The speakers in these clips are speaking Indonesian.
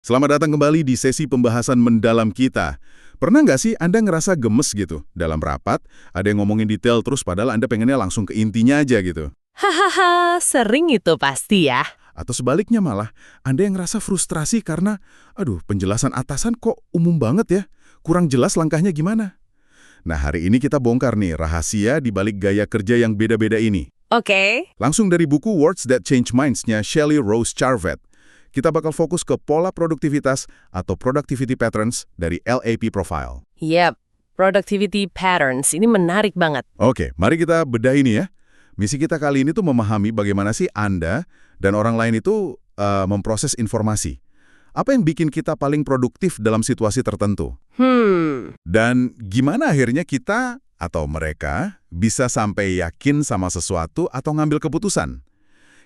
Selamat datang kembali di sesi pembahasan mendalam kita. Pernah nggak sih Anda ngerasa gemes gitu? Dalam rapat, ada yang ngomongin detail terus padahal Anda pengennya langsung ke intinya aja gitu. Hahaha, sering itu pasti ya. Atau sebaliknya malah, Anda yang ngerasa frustrasi karena, penjelasan atasan kok umum banget ya? Kurang jelas langkahnya gimana? Nah, hari ini kita bongkar nih rahasia di balik gaya kerja yang beda-beda ini. Oke. Langsung dari buku Words That Change Minds-nya Shelley Rose Charvet. Kita bakal fokus ke pola produktivitas atau productivity patterns dari LAP Profile. Yep, productivity patterns ini menarik banget. Oke, mari kita bedah ini ya. Misi kita kali ini tuh memahami bagaimana sih Anda dan orang lain itu memproses informasi. Apa yang bikin kita paling produktif dalam situasi tertentu? Dan gimana akhirnya kita atau mereka bisa sampai yakin sama sesuatu atau ngambil keputusan?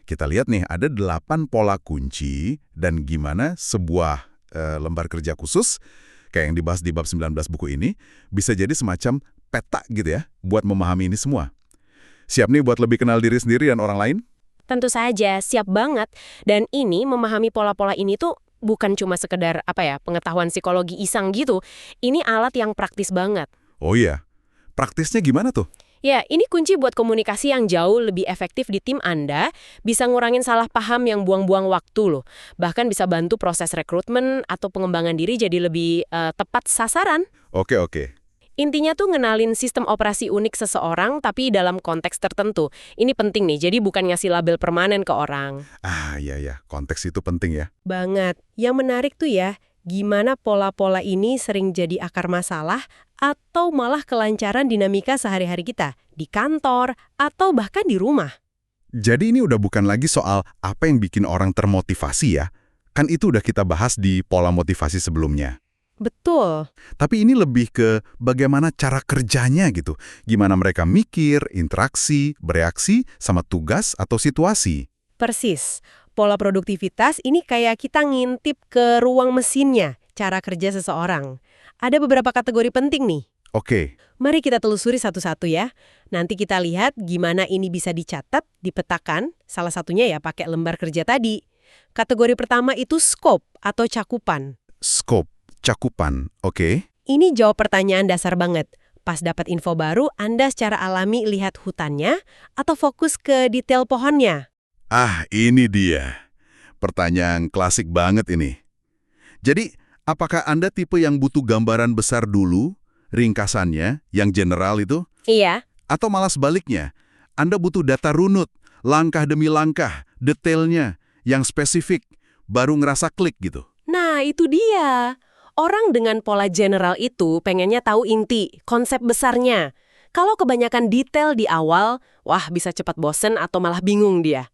Kita lihat nih, ada 8 pola kunci dan gimana sebuah lembar kerja khusus, kayak yang dibahas di bab 19 buku ini, bisa jadi semacam peta gitu ya, buat memahami ini semua. Siap nih buat lebih kenal diri sendiri dan orang lain? Tentu saja, siap banget. Dan ini memahami pola-pola ini tuh bukan cuma sekedar pengetahuan psikologi iseng gitu. Ini alat yang praktis banget. Oh iya, praktisnya gimana tuh? Ya, ini kunci buat komunikasi yang jauh lebih efektif di tim Anda, bisa ngurangin salah paham yang buang-buang waktu loh. Bahkan bisa bantu proses rekrutmen atau pengembangan diri jadi lebih tepat sasaran. Oke. Intinya tuh ngenalin sistem operasi unik seseorang tapi dalam konteks tertentu. Ini penting nih, jadi bukan ngasih label permanen ke orang. Iya, konteks itu penting ya. Banget. Yang menarik tuh ya, gimana pola-pola ini sering jadi akar masalah atau malah kelancaran dinamika sehari-hari kita, di kantor, atau bahkan di rumah. Jadi ini udah bukan lagi soal apa yang bikin orang termotivasi ya. Kan itu udah kita bahas di pola motivasi sebelumnya. Betul. Tapi ini lebih ke bagaimana cara kerjanya gitu. Gimana mereka mikir, interaksi, bereaksi sama tugas atau situasi. Persis. Pola produktivitas ini kayak kita ngintip ke ruang mesinnya, cara kerja seseorang. Ada beberapa kategori penting nih. Oke. Mari kita telusuri satu-satu ya. Nanti kita lihat gimana ini bisa dicatat, dipetakan, salah satunya ya pakai lembar kerja tadi. Kategori pertama itu scope atau cakupan. Scope, cakupan, oke. Ini jawab pertanyaan dasar banget. Pas dapat info baru, Anda secara alami lihat hutannya atau fokus ke detail pohonnya. Ini dia. Pertanyaan klasik banget ini. Jadi, apakah Anda tipe yang butuh gambaran besar dulu, ringkasannya, yang general itu? Iya. Atau malah sebaliknya, Anda butuh data runut, langkah demi langkah, detailnya, yang spesifik, baru ngerasa klik gitu? Nah, itu dia. Orang dengan pola general itu pengennya tahu inti, konsep besarnya. Kalau kebanyakan detail di awal, bisa cepat bosen atau malah bingung dia.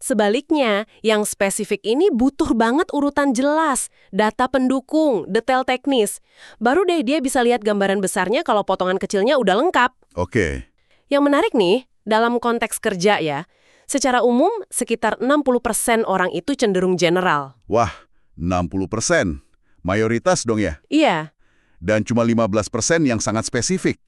Sebaliknya, yang spesifik ini butuh banget urutan jelas, data pendukung, detail teknis. Baru deh dia bisa lihat gambaran besarnya kalau potongan kecilnya udah lengkap. Oke. Yang menarik nih, dalam konteks kerja ya, secara umum sekitar 60% orang itu cenderung general. Wah, 60%. Mayoritas dong ya? Iya. Dan cuma 15% yang sangat spesifik.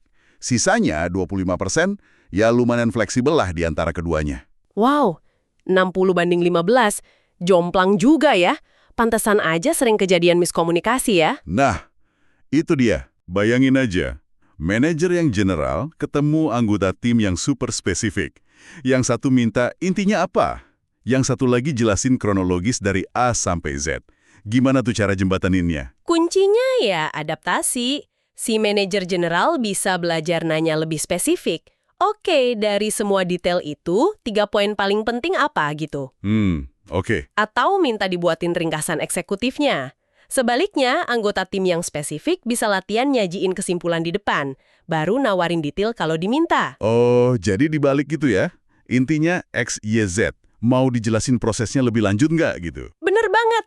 Sisanya 25% ya lumayan fleksibel lah di antara keduanya. Wow, 60-15, jomplang juga ya. Pantesan aja sering kejadian miskomunikasi ya. Nah, itu dia. Bayangin aja. Manajer yang general ketemu anggota tim yang super spesifik. Yang satu minta intinya apa? Yang satu lagi jelasin kronologis dari A sampai Z. Gimana tuh cara jembataninnya? Kuncinya ya adaptasi. Si manajer general bisa belajar nanya lebih spesifik. Oke, dari semua detail itu, 3 poin paling penting apa gitu? Oke. Atau minta dibuatin ringkasan eksekutifnya. Sebaliknya, anggota tim yang spesifik bisa latihan nyajiin kesimpulan di depan, baru nawarin detail kalau diminta. Oh, jadi dibalik gitu ya? Intinya X, Y, Z. Mau dijelasin prosesnya lebih lanjut nggak gitu? Bener banget.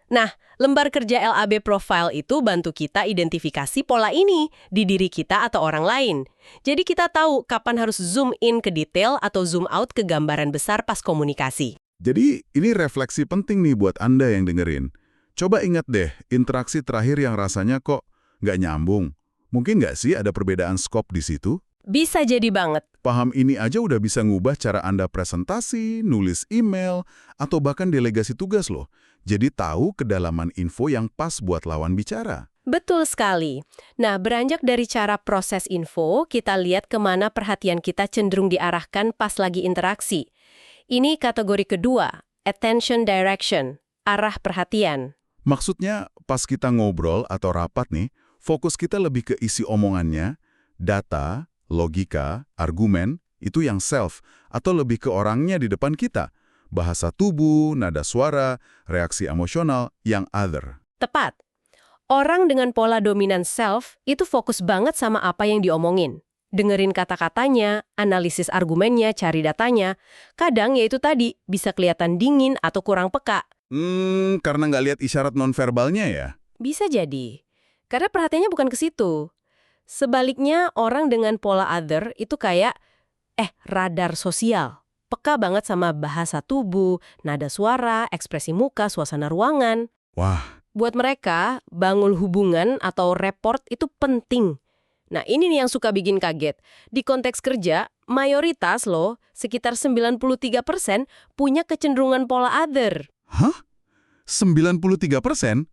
Nah, lembar kerja LAB Profile itu bantu kita identifikasi pola ini di diri kita atau orang lain. Jadi kita tahu kapan harus zoom in ke detail atau zoom out ke gambaran besar pas komunikasi. Jadi ini refleksi penting nih buat Anda yang dengerin. Coba ingat deh, interaksi terakhir yang rasanya kok nggak nyambung. Mungkin nggak sih ada perbedaan skop di situ? Bisa jadi banget. Paham ini aja udah bisa ngubah cara Anda presentasi, nulis email, atau bahkan delegasi tugas loh. Jadi tahu kedalaman info yang pas buat lawan bicara. Betul sekali. Nah, beranjak dari cara proses info, kita lihat kemana perhatian kita cenderung diarahkan pas lagi interaksi. Ini kategori kedua, attention direction, arah perhatian. Maksudnya pas kita ngobrol atau rapat nih, fokus kita lebih ke isi omongannya, data, logika, argumen, itu yang self, atau lebih ke orangnya di depan kita. Bahasa tubuh, nada suara, reaksi emosional, yang other. Tepat. Orang dengan pola dominan self itu fokus banget sama apa yang diomongin. Dengerin kata-katanya, analisis argumennya, cari datanya. Kadang ya itu tadi, bisa kelihatan dingin atau kurang peka. Karena nggak lihat isyarat nonverbalnya ya? Bisa jadi. Karena perhatiannya bukan ke situ. Sebaliknya, orang dengan pola other itu kayak, radar sosial. Peka banget sama bahasa tubuh, nada suara, ekspresi muka, suasana ruangan. Wah, Buat mereka, bangun hubungan atau report itu penting. Nah, ini nih yang suka bikin kaget. Di konteks kerja, mayoritas loh, sekitar 93% punya kecenderungan pola other. hah? 93%?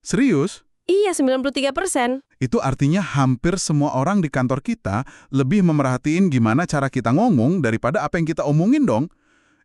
Serius? Iya, 93%. Itu artinya hampir semua orang di kantor kita lebih memerhatiin gimana cara kita ngomong daripada apa yang kita omongin dong.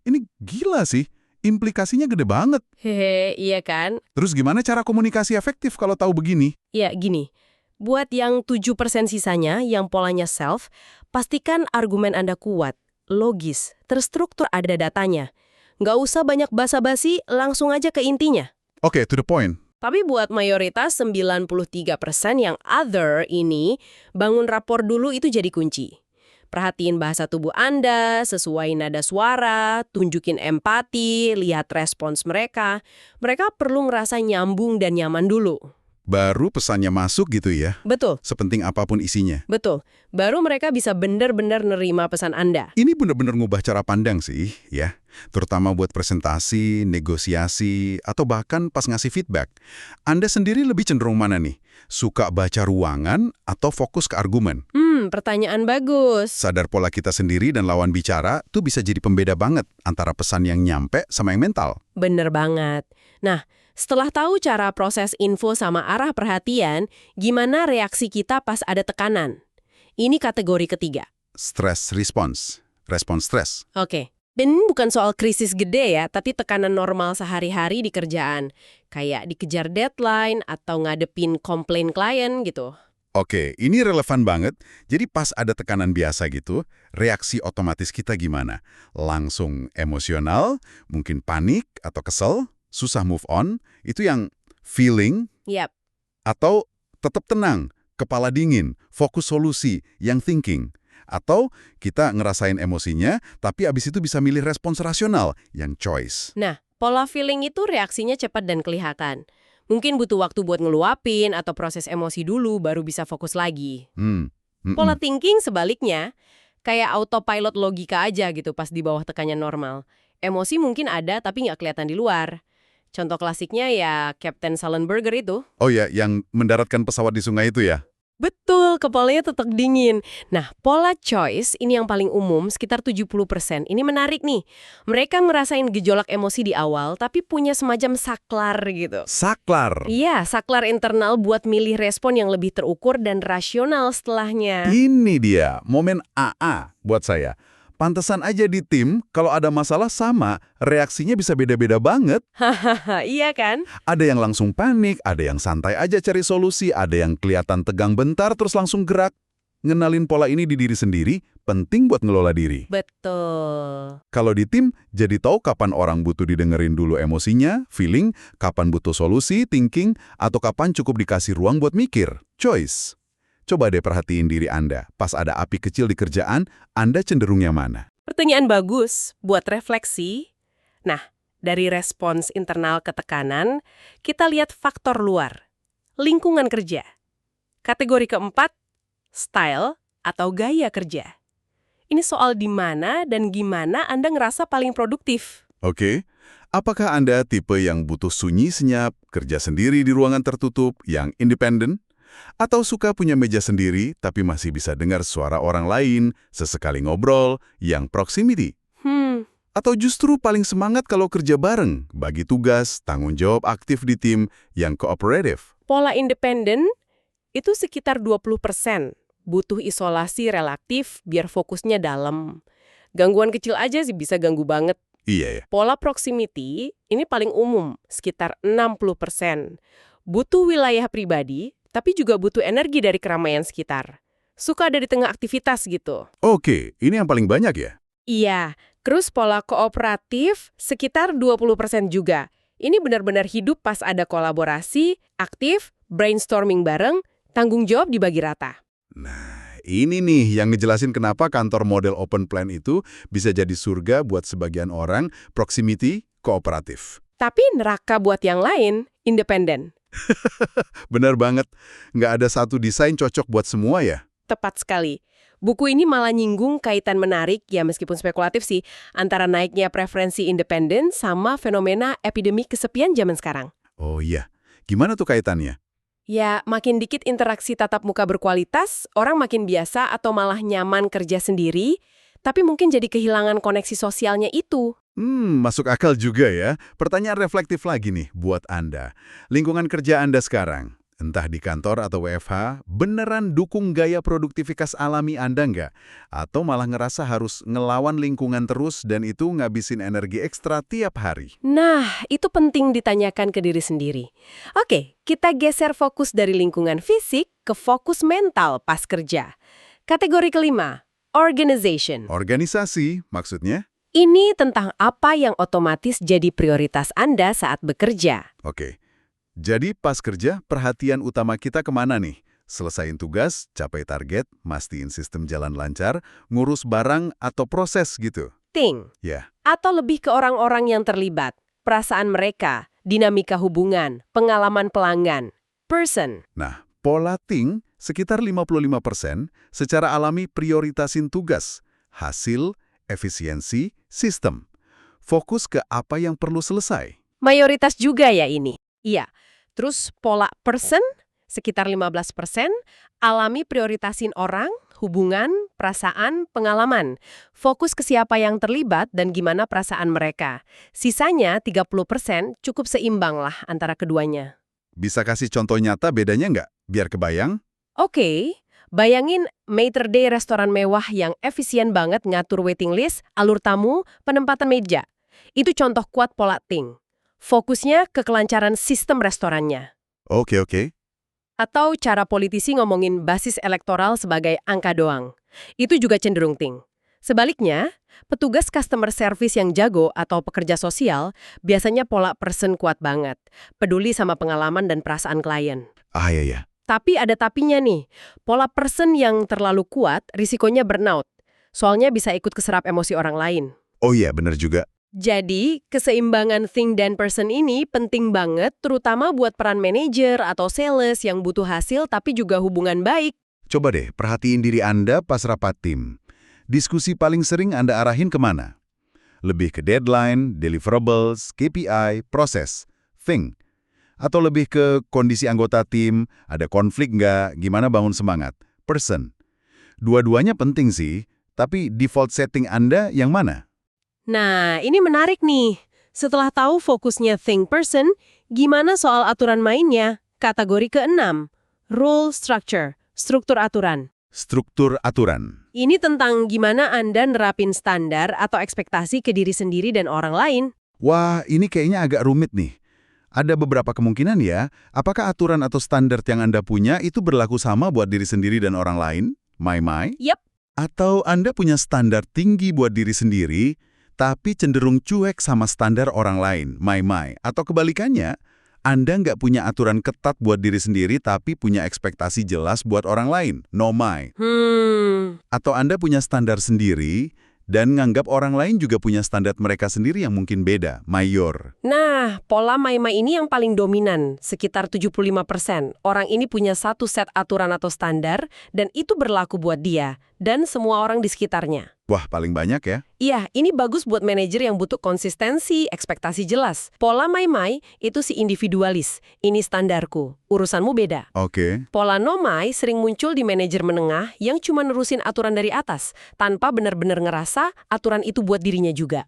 Ini gila sih, implikasinya gede banget. Hehe, iya kan? Terus gimana cara komunikasi efektif kalau tahu begini? Ya, gini. Buat yang 7% sisanya, yang polanya self, pastikan argumen Anda kuat, logis, terstruktur, ada datanya. Nggak usah banyak basa-basi, langsung aja ke intinya. Oke, to the point. Tapi buat mayoritas 93% yang other ini, bangun rapor dulu itu jadi kunci. Perhatiin bahasa tubuh Anda, sesuai nada suara, tunjukin empati, lihat respons mereka. Mereka perlu ngerasa nyambung dan nyaman dulu. Baru pesannya masuk gitu ya, Betul, sepenting apapun isinya. betul. Baru mereka bisa benar-benar nerima pesan Anda. Ini benar-benar ngubah cara pandang sih, ya. Terutama buat presentasi, negosiasi, atau bahkan pas ngasih feedback. Anda sendiri lebih cenderung mana nih? Suka baca ruangan atau fokus ke argumen? Pertanyaan bagus. Sadar pola kita sendiri dan lawan bicara tuh bisa jadi pembeda banget antara pesan yang nyampe sama yang mental. Bener banget. Nah, setelah tahu cara proses info sama arah perhatian, gimana reaksi kita pas ada tekanan? Ini kategori ketiga. Stress response, respons stres. Oke. Dan ini bukan soal krisis gede ya, tapi tekanan normal sehari-hari di kerjaan. Kayak dikejar deadline atau ngadepin komplain klien gitu. Oke, ini relevan banget. Jadi pas ada tekanan biasa gitu, reaksi otomatis kita gimana? Langsung emosional, mungkin panik atau kesel, susah move on, itu yang feeling, Yap. atau tetap tenang, kepala dingin, fokus solusi, yang thinking. Atau kita ngerasain emosinya, tapi abis itu bisa milih respons rasional, yang choice. Nah, pola feeling itu reaksinya cepat dan kelihatan. Mungkin butuh waktu buat ngeluapin atau proses emosi dulu baru bisa fokus lagi. Pola thinking sebaliknya, kayak autopilot logika aja gitu pas di bawah tekanan normal. Emosi mungkin ada tapi nggak kelihatan di luar. Contoh klasiknya ya Captain Sullenberger itu. Oh ya, yang mendaratkan pesawat di sungai itu ya? Betul, kepalanya tetap dingin. Nah, pola choice ini yang paling umum, sekitar 70%. Ini menarik nih. Mereka ngerasain gejolak emosi di awal, tapi punya semacam saklar gitu. Saklar. Iya, saklar internal buat milih respon yang lebih terukur dan rasional setelahnya. Ini dia, momen AA buat saya. Pantesan aja di tim, kalau ada masalah sama, reaksinya bisa beda-beda banget. Hahaha, iya kan? Ada yang langsung panik, ada yang santai aja cari solusi, ada yang kelihatan tegang bentar terus langsung gerak. Ngenalin pola ini di diri sendiri, penting buat ngelola diri. Betul. Kalau di tim, jadi tahu kapan orang butuh didengerin dulu emosinya, feeling, kapan butuh solusi, thinking, atau kapan cukup dikasih ruang buat mikir, choice. Coba deh perhatiin diri Anda. Pas ada api kecil di kerjaan, Anda cenderung yang mana? Pertanyaan bagus buat refleksi. Nah, dari respons internal ke tekanan, kita lihat faktor luar. Lingkungan kerja. Kategori keempat, style atau gaya kerja. Ini soal di mana dan gimana Anda ngerasa paling produktif. Oke. Apakah Anda tipe yang butuh sunyi senyap, kerja sendiri di ruangan tertutup, yang independen? Atau suka punya meja sendiri, tapi masih bisa dengar suara orang lain, sesekali ngobrol, yang proximity? Atau justru paling semangat kalau kerja bareng, bagi tugas, tanggung jawab aktif di tim yang kooperatif? Pola independen itu sekitar 20%. Butuh isolasi relatif biar fokusnya dalam. Gangguan kecil aja sih bisa ganggu banget. Iya ya. Pola proximity ini paling umum, sekitar 60%. Butuh wilayah pribadi, tapi juga butuh energi dari keramaian sekitar. Suka ada di tengah aktivitas gitu. Oke, ini yang paling banyak ya? Iya, terus pola kooperatif sekitar 20% juga. Ini benar-benar hidup pas ada kolaborasi, aktif, brainstorming bareng, tanggung jawab dibagi rata. Nah, ini nih yang ngejelasin kenapa kantor model open plan itu bisa jadi surga buat sebagian orang, proximity, kooperatif. Tapi neraka buat yang lain, independen. Benar banget, nggak ada satu desain cocok buat semua ya? Tepat sekali. Buku ini malah nyinggung kaitan menarik, ya meskipun spekulatif sih, antara naiknya preferensi independen sama fenomena epidemi kesepian zaman sekarang. Oh iya, gimana tuh kaitannya? Ya, makin dikit interaksi tatap muka berkualitas, orang makin biasa atau malah nyaman kerja sendiri, tapi mungkin jadi kehilangan koneksi sosialnya itu. Masuk akal juga ya. Pertanyaan reflektif lagi nih buat Anda. Lingkungan kerja Anda sekarang, entah di kantor atau WFH, beneran dukung gaya produktivitas alami Anda nggak? Atau malah ngerasa harus ngelawan lingkungan terus dan itu ngabisin energi ekstra tiap hari? Nah, itu penting ditanyakan ke diri sendiri. Oke, kita geser fokus dari lingkungan fisik ke fokus mental pas kerja. Kategori kelima, organization. Organisasi, maksudnya? Ini tentang apa yang otomatis jadi prioritas Anda saat bekerja. Oke. Jadi pas kerja, perhatian utama kita kemana nih? Selesain tugas, capai target, mastiin sistem jalan lancar, ngurus barang atau proses gitu? Ting. Ya. Atau lebih ke orang-orang yang terlibat, perasaan mereka, dinamika hubungan, pengalaman pelanggan, person. Nah, pola Ting sekitar 55% secara alami prioritasin tugas, hasil, efisiensi, sistem. Fokus ke apa yang perlu selesai. Mayoritas juga ya ini. Iya. Terus pola person, sekitar 15%, alami prioritasin orang, hubungan, perasaan, pengalaman. Fokus ke siapa yang terlibat dan gimana perasaan mereka. Sisanya 30% cukup seimbang lah antara keduanya. Bisa kasih contoh nyata bedanya nggak? Biar kebayang? Oke, bayangin maitre d' restoran mewah yang efisien banget ngatur waiting list, alur tamu, penempatan meja. Itu contoh kuat pola Ting. Fokusnya ke kelancaran sistem restorannya. Oke. Atau cara politisi ngomongin basis elektoral sebagai angka doang. Itu juga cenderung Ting. Sebaliknya, petugas customer service yang jago atau pekerja sosial biasanya pola person kuat banget. Peduli sama pengalaman dan perasaan klien. Ah, iya. Tapi ada tapinya nih. Pola person yang terlalu kuat, risikonya burnout. Soalnya bisa ikut keserap emosi orang lain. Oh iya, bener juga. Jadi, keseimbangan think dan person ini penting banget, terutama buat peran manajer atau sales yang butuh hasil tapi juga hubungan baik. Coba deh, perhatiin diri Anda pas rapat tim. Diskusi paling sering Anda arahin kemana? Lebih ke deadline, deliverables, KPI, proses, think. Atau lebih ke kondisi anggota tim, ada konflik nggak, gimana bangun semangat, person. Dua-duanya penting sih, tapi default setting Anda yang mana? Nah, ini menarik nih. Setelah tahu fokusnya think person, gimana soal aturan mainnya? Kategori ke-6, rule structure, struktur aturan. Struktur aturan. Ini tentang gimana Anda nerapin standar atau ekspektasi ke diri sendiri dan orang lain. Wah, ini kayaknya agak rumit nih. Ada beberapa kemungkinan ya, apakah aturan atau standar yang Anda punya itu berlaku sama buat diri sendiri dan orang lain? My? Yap. Atau Anda punya standar tinggi buat diri sendiri, tapi cenderung cuek sama standar orang lain, my. Atau kebalikannya, Anda nggak punya aturan ketat buat diri sendiri, tapi punya ekspektasi jelas buat orang lain, no my. Atau Anda punya standar sendiri, dan nganggap orang lain juga punya standar mereka sendiri yang mungkin beda, mayor. Nah, pola my ini yang paling dominan, sekitar 75%. Orang ini punya satu set aturan atau standar, dan itu berlaku buat dia. dan semua orang di sekitarnya. Wah, paling banyak ya. Iya, ini bagus buat manajer yang butuh konsistensi, ekspektasi jelas. Pola Mai itu si individualis. Ini standarku. Urusanmu beda. Oke. Pola Nomai sering muncul di manajer menengah yang cuma nerusin aturan dari atas, tanpa benar-benar ngerasa aturan itu buat dirinya juga.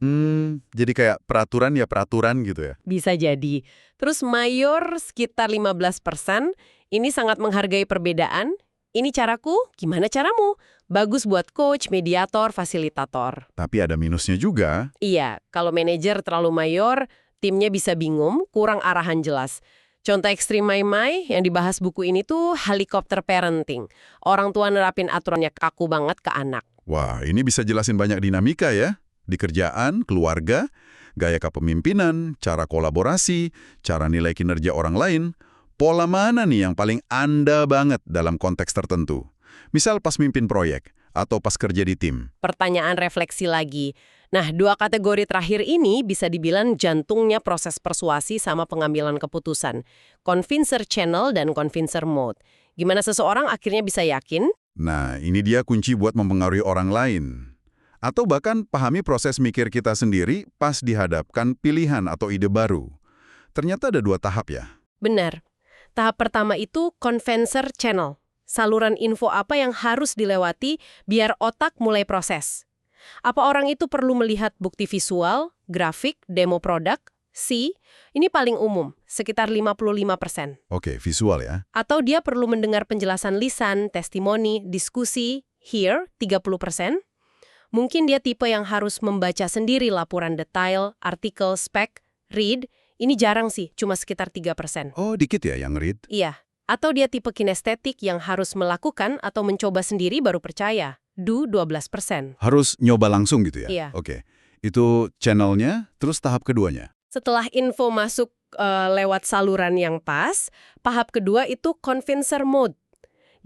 Jadi kayak peraturan ya peraturan gitu ya. Bisa jadi. Terus mayor sekitar 15%, ini sangat menghargai perbedaan. Ini caraku, gimana caramu? Bagus buat coach, mediator, fasilitator. Tapi ada minusnya juga. Iya, kalau manajer terlalu mayor, timnya bisa bingung, kurang arahan jelas. Contoh ekstrim Mai yang dibahas buku ini tuh helikopter parenting. Orang tua nerapin aturannya kaku banget ke anak. Wah, ini bisa jelasin banyak dinamika ya. Di kerjaan, keluarga, gaya kepemimpinan, cara kolaborasi, cara nilai kinerja orang lain. Pola mana nih yang paling Anda banget dalam konteks tertentu? Misal pas mimpin proyek, atau pas kerja di tim. Pertanyaan refleksi lagi. Nah, dua kategori terakhir ini bisa dibilang jantungnya proses persuasi sama pengambilan keputusan. Convincer channel dan convincer mode. Gimana seseorang akhirnya bisa yakin? Nah, ini dia kunci buat mempengaruhi orang lain. Atau bahkan pahami proses mikir kita sendiri pas dihadapkan pilihan atau ide baru. Ternyata ada 2 tahap ya. Benar. Tahap pertama itu convincer channel. Saluran info apa yang harus dilewati biar otak mulai proses. Apa orang itu perlu melihat bukti visual, grafik, demo produk? C, ini paling umum, sekitar 55%. Oke, visual ya. Atau dia perlu mendengar penjelasan lisan, testimoni, diskusi, hear, 30%. Mungkin dia tipe yang harus membaca sendiri laporan detail, artikel, spek, read. Ini jarang sih, cuma sekitar 3%. Oh, dikit ya yang read. Iya. Atau dia tipe kinestetik yang harus melakukan atau mencoba sendiri baru percaya. Do 12%. Harus nyoba langsung gitu ya? Iya. Oke. Itu channelnya, terus tahap keduanya? Setelah info masuk lewat saluran yang pas, tahap kedua itu convincer mode.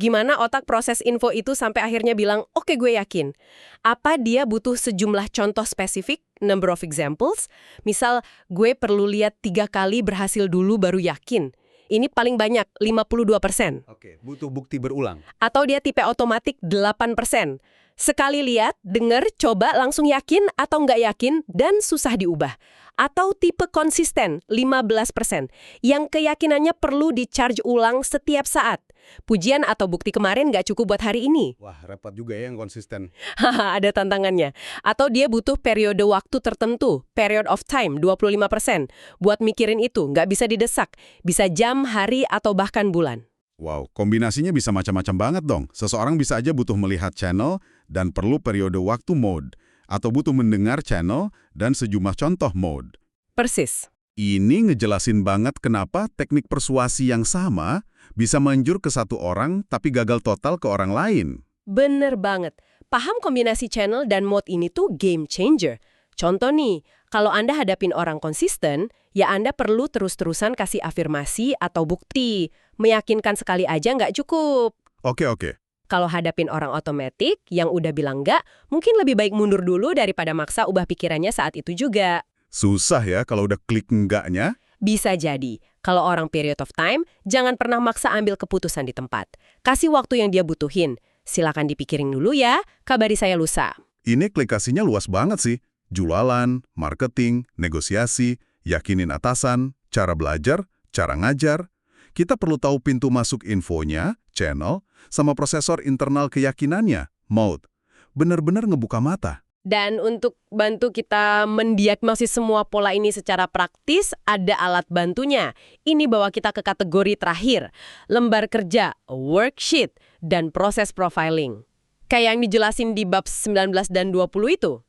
Gimana otak proses info itu sampai akhirnya bilang, oke gue yakin. Apa dia butuh sejumlah contoh spesifik, number of examples? Misal, gue perlu lihat 3 kali berhasil dulu baru yakin. Ini paling banyak, 52%. Oke, butuh bukti berulang. Atau dia tipe otomatik 8%. Sekali lihat, dengar, coba langsung yakin atau nggak yakin, dan susah diubah. Atau tipe konsisten, 15%, yang keyakinannya perlu di-charge ulang setiap saat. Pujian atau bukti kemarin nggak cukup buat hari ini. Wah, repot juga ya yang konsisten. Haha, ada tantangannya. Atau dia butuh periode waktu tertentu, period of time, 25%. Buat mikirin itu, nggak bisa didesak. Bisa jam, hari, atau bahkan bulan. Wow, kombinasinya bisa macam-macam banget dong. Seseorang bisa aja butuh melihat channel dan perlu periode waktu mode. Atau butuh mendengar channel dan sejumlah contoh mode. Persis. Ini ngejelasin banget kenapa teknik persuasi yang sama bisa manjur ke satu orang tapi gagal total ke orang lain. Bener banget. Paham kombinasi channel dan mode ini tuh game changer. Contoh nih, kalau Anda hadapin orang konsisten, ya Anda perlu terus-terusan kasih afirmasi atau bukti. Meyakinkan sekali aja nggak cukup. Oke. Kalau hadapin orang otomatik yang udah bilang nggak, mungkin lebih baik mundur dulu daripada maksa ubah pikirannya saat itu juga. Susah ya kalau udah klik enggaknya. Bisa jadi. Kalau orang period of time, jangan pernah maksa ambil keputusan di tempat. Kasih waktu yang dia butuhin. Silakan dipikirin dulu ya, kabari saya lusa. Ini klikasinya luas banget sih. Jualan, marketing, negosiasi, yakinin atasan, cara belajar, cara ngajar. Kita perlu tahu pintu masuk infonya, channel, sama prosesor internal keyakinannya, mode. Benar-benar ngebuka mata. Dan untuk bantu kita mendiagnosis semua pola ini secara praktis, ada alat bantunya. Ini bawa kita ke kategori terakhir, lembar kerja, worksheet, dan proses profiling. Kayak yang dijelasin di bab 19 dan 20 itu.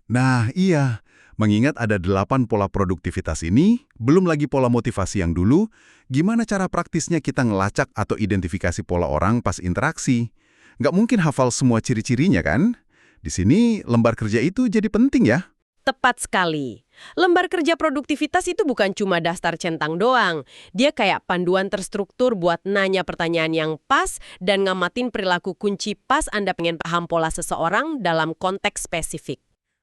Nah, iya. Mengingat ada 8 pola produktivitas ini, belum lagi pola motivasi yang dulu, gimana cara praktisnya kita ngelacak atau identifikasi pola orang pas interaksi? Nggak mungkin hafal semua ciri-cirinya kan? Di sini, lembar kerja itu jadi penting ya? Tepat sekali. Lembar kerja produktivitas itu bukan cuma daftar centang doang. Dia kayak panduan terstruktur buat nanya pertanyaan yang pas dan ngamatin perilaku kunci pas Anda pengen paham pola seseorang dalam konteks spesifik.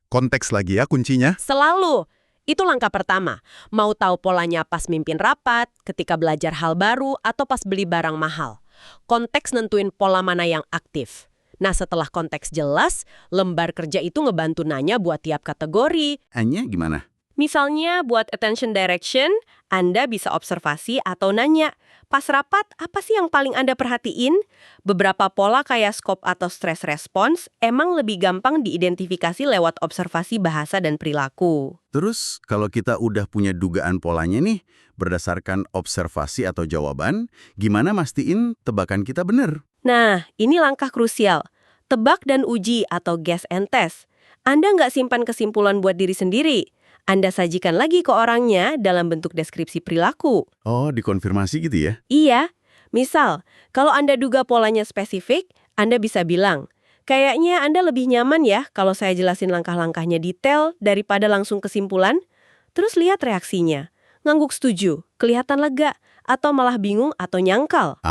Konteks lagi ya kuncinya? Selalu. Itu langkah pertama. Mau tahu polanya pas mimpin rapat, ketika belajar hal baru, atau pas beli barang mahal. Konteks nentuin pola mana yang aktif. Nah, setelah konteks jelas, lembar kerja itu ngebantu nanya buat tiap kategori. Hanya gimana? Misalnya buat attention direction, Anda bisa observasi atau nanya, pas rapat apa sih yang paling Anda perhatiin? Beberapa pola kayak scope atau stress response emang lebih gampang diidentifikasi lewat observasi bahasa dan perilaku. Terus, kalau kita udah punya dugaan polanya nih, berdasarkan observasi atau jawaban, gimana mastiin tebakan kita benar? Nah, ini langkah krusial. Tebak dan uji atau guess and test. Anda nggak simpan kesimpulan buat diri sendiri. Anda sajikan lagi ke orangnya dalam bentuk deskripsi perilaku. Oh, dikonfirmasi gitu ya? Iya, misal, kalau Anda duga polanya spesifik, Anda bisa bilang, kayaknya Anda lebih nyaman ya kalau saya jelasin langkah-langkahnya detail daripada langsung kesimpulan. Terus lihat reaksinya. Ngangguk setuju, kelihatan lega, atau malah bingung atau nyangkal.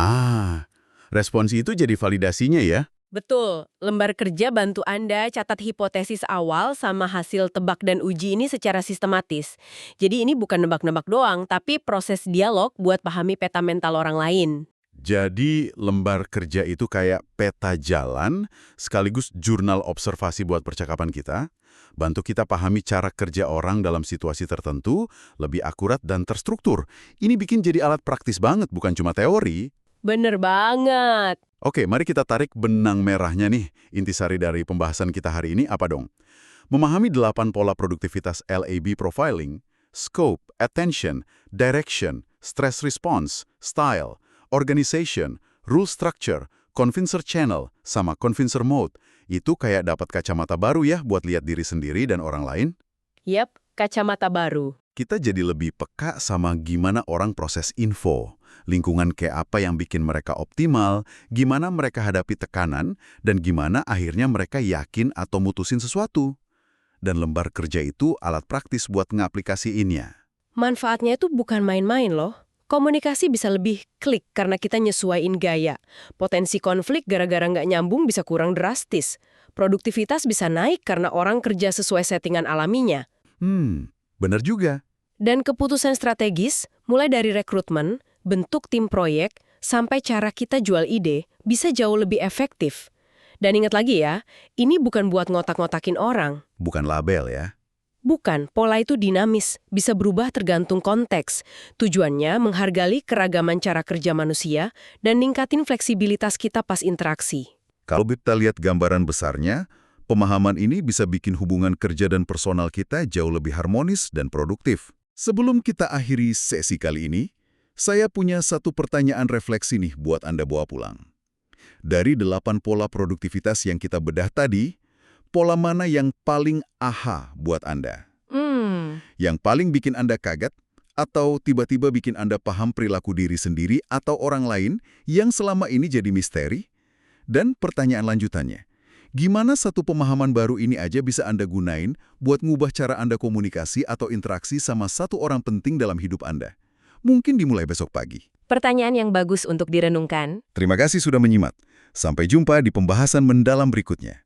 Respons itu jadi validasinya ya? Betul, lembar kerja bantu Anda catat hipotesis awal sama hasil tebak dan uji ini secara sistematis. Jadi ini bukan nebak-nebak doang, tapi proses dialog buat pahami peta mental orang lain. Jadi lembar kerja itu kayak peta jalan, sekaligus jurnal observasi buat percakapan kita, bantu kita pahami cara kerja orang dalam situasi tertentu, lebih akurat dan terstruktur. Ini bikin jadi alat praktis banget, bukan cuma teori. Bener banget. Oke, mari kita tarik benang merahnya nih. Intisari dari pembahasan kita hari ini apa dong? Memahami 8 pola produktivitas LAB profiling, scope, attention, direction, stress response, style, organization, rule structure, convincer channel, sama convincer mode. Itu kayak dapat kacamata baru ya buat lihat diri sendiri dan orang lain. Yap, kacamata baru. Kita jadi lebih peka sama gimana orang proses info, lingkungan kayak apa yang bikin mereka optimal, gimana mereka hadapi tekanan, dan gimana akhirnya mereka yakin atau mutusin sesuatu. Dan lembar kerja itu alat praktis buat ngaplikasiinnya. Manfaatnya itu bukan main-main loh. Komunikasi bisa lebih klik karena kita nyesuaiin gaya. Potensi konflik gara-gara nggak nyambung bisa kurang drastis. Produktivitas bisa naik karena orang kerja sesuai settingan alaminya. Bener juga. Dan keputusan strategis, mulai dari rekrutmen, bentuk tim proyek, sampai cara kita jual ide, bisa jauh lebih efektif. Dan ingat lagi ya, ini bukan buat ngotak-ngotakin orang. Bukan label ya. Bukan, pola itu dinamis, bisa berubah tergantung konteks. Tujuannya menghargai keragaman cara kerja manusia dan ningkatin fleksibilitas kita pas interaksi. Kalau kita lihat gambaran besarnya, pemahaman ini bisa bikin hubungan kerja dan personal kita jauh lebih harmonis dan produktif. Sebelum kita akhiri sesi kali ini, saya punya satu pertanyaan refleksi nih buat Anda bawa pulang. Dari 8 pola produktivitas yang kita bedah tadi, pola mana yang paling aha buat Anda? Yang paling bikin Anda kaget? Atau tiba-tiba bikin Anda paham perilaku diri sendiri atau orang lain yang selama ini jadi misteri? Dan pertanyaan lanjutannya, gimana satu pemahaman baru ini aja bisa Anda gunain buat ngubah cara Anda komunikasi atau interaksi sama satu orang penting dalam hidup Anda? Mungkin dimulai besok pagi. Pertanyaan yang bagus untuk direnungkan. Terima kasih sudah menyimak. Sampai jumpa di pembahasan mendalam berikutnya.